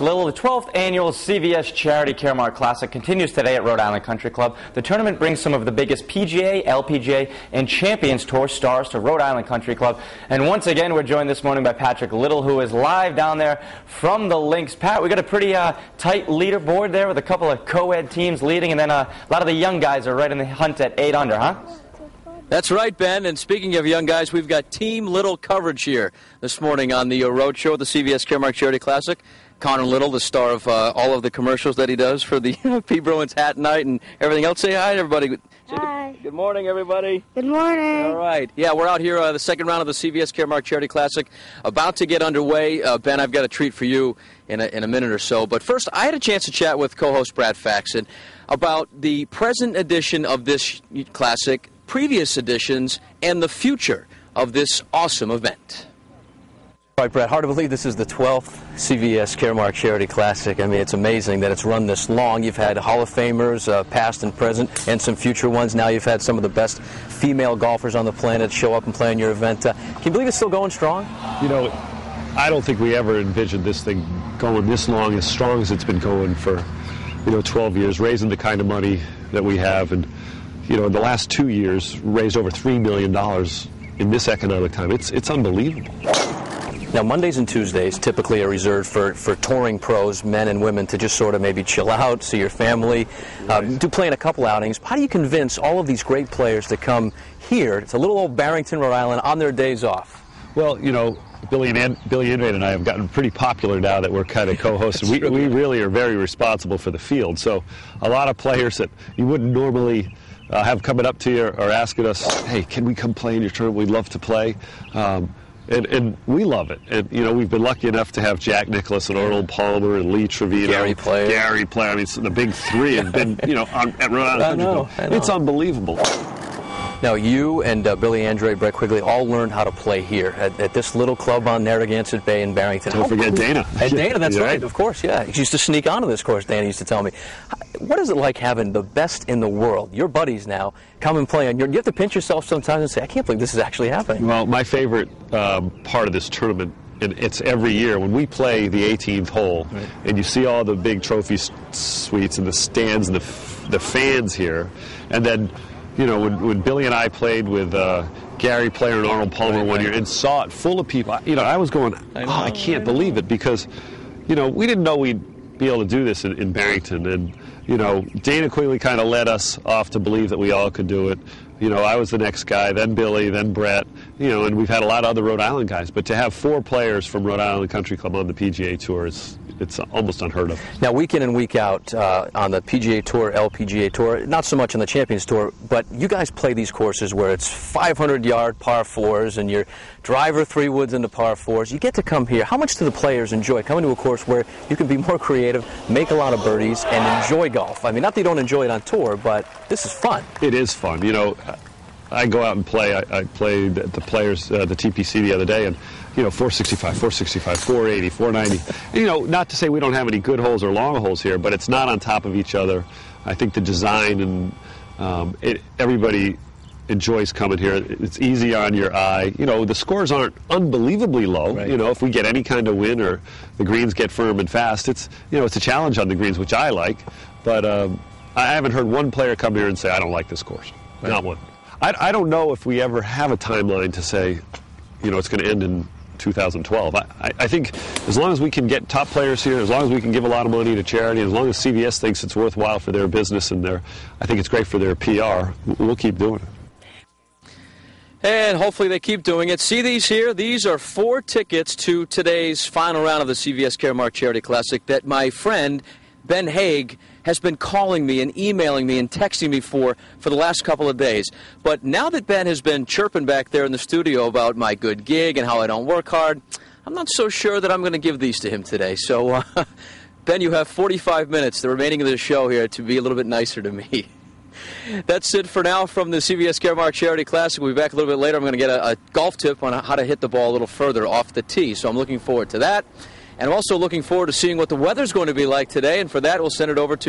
Little, the 12th annual CVS Charity Classic continues today at Rhode Island Country Club. The tournament brings some of the biggest PGA, LPGA, and Champions Tour stars to Rhode Island Country Club. And once again, we're joined this morning by Patrick Little, who is live down there from the links. Pat, we got a pretty tight leaderboard there with a couple of co-ed teams leading, and then a lot of the young guys are right in the hunt at 8 under, huh? That's right, Ben. And speaking of young guys, we've got Team Little coverage here this morning on the road show at the CVS Charity Classic. Connor Little, the star of all of the commercials that he does for the P. Bruins hat night and everything else. Say hi to everybody. Hi. Good morning, everybody. Good morning. All right. Yeah, we're out here the second round of the CVS Charity Classic, about to get underway. Ben, I've got a treat for you in a minute or so. But first, I had a chance to chat with co-host Brad Faxon about the present edition of this classic, previous editions, and the future of this awesome event. All right, Brad, hard to believe this is the 12th CVS Caremark Charity Classic. I mean, it's amazing that it's run this long. You've had Hall of Famers, past and present, and some future ones. Now you've had some of the best female golfers on the planet show up and play in your event. Can you believe it's still going strong? You know, I don't think we ever envisioned this thing going this long, as strong as it's been going for, 12 years, raising the kind of money that we have. And, in the last 2 years, raised over $3 million in this economic time. It's unbelievable. Now, Mondays and Tuesdays typically are reserved for touring pros, men and women, to just sort of maybe chill out, see your family, do play in a couple outings. How do you convince all of these great players to come here to little old Barrington, Rhode Island, on their days off? Well, Billy Andrade and I have gotten pretty popular now that we're kind of co-hosts. We really are very responsible for the field. So a lot of players that you wouldn't normally have coming up to you are asking us, hey, can we come play in your tournament? We'd love to play. And we love it. And, we've been lucky enough to have Jack Nicklaus and Arnold Palmer and Lee Trevino. Gary play. I mean, the big three have been, at Rhode Island Country Club. It's unbelievable. Now, you and Billy Andrade, Brett Quigley, all learned how to play here at this little club on Narragansett Bay in Barrington. Don't forget Dana. And Dana, that's right, of course, yeah. He used to sneak onto this course, Dana used to tell me. What is it like having the best in the world, your buddies now, come and play? And you have to pinch yourself sometimes and say, I can't believe this is actually happening. Well, my favorite part of this tournament, and it's every year, when we play the 18th hole, right, and you see all the big trophy suites and the stands and the fans here, and then when Billy and I played with Gary Player and Arnold Palmer one year and saw it full of people, I was going, I can't believe it, because, we didn't know we'd be able to do this in Barrington. And, Dana Quigley kind of led us off to believe that we all could do it. I was the next guy, then Billy, then Brett, and we've had a lot of other Rhode Island guys. But to have 4 players from Rhode Island Country Club on the PGA Tour it's almost unheard of. Now, week in and week out on the PGA Tour, LPGA Tour, not so much on the Champions Tour, but you guys play these courses where it's 500-yard par 4s and your driver 3 woods into par 4s. You get to come here. How much do the players enjoy coming to a course where you can be more creative, make a lot of birdies, and enjoy golf? I mean, not that you don't enjoy it on tour, but this is fun. It is fun. I go out and play. I played the players, the TPC the other day, and 465, 465, 480, 490. And, not to say we don't have any good holes or long holes here, but it's not on top of each other. I think the design and everybody enjoys coming here. It's easy on your eye. The scores aren't unbelievably low. Right. If we get any kind of wind or the greens get firm and fast, it's a challenge on the greens, which I like. But I haven't heard one player come here and say, I don't like this course. Right. Not one. I don't know if we ever have a timeline to say, it's going to end in 2012. I think as long as we can get top players here, as long as we can give a lot of money to charity, as long as CVS thinks it's worthwhile for their business and I think it's great for their PR, we'll keep doing it. And hopefully they keep doing it. See these here? These are 4 tickets to today's final round of the CVS Caremark Charity Classic that my friend Ben Haig has been calling me and emailing me and texting me for the last couple of days. But now that Ben has been chirping back there in the studio about my good gig and how I don't work hard, I'm not so sure that I'm going to give these to him today. So, Ben, you have 45 minutes, the remaining of the show here, to be a little bit nicer to me. That's it for now from the CVS Caremark Charity Classic. We'll be back a little bit later. I'm going to get a golf tip on how to hit the ball a little further off the tee. So I'm looking forward to that. And I'm also looking forward to seeing what the weather's going to be like today. And for that, we'll send it over to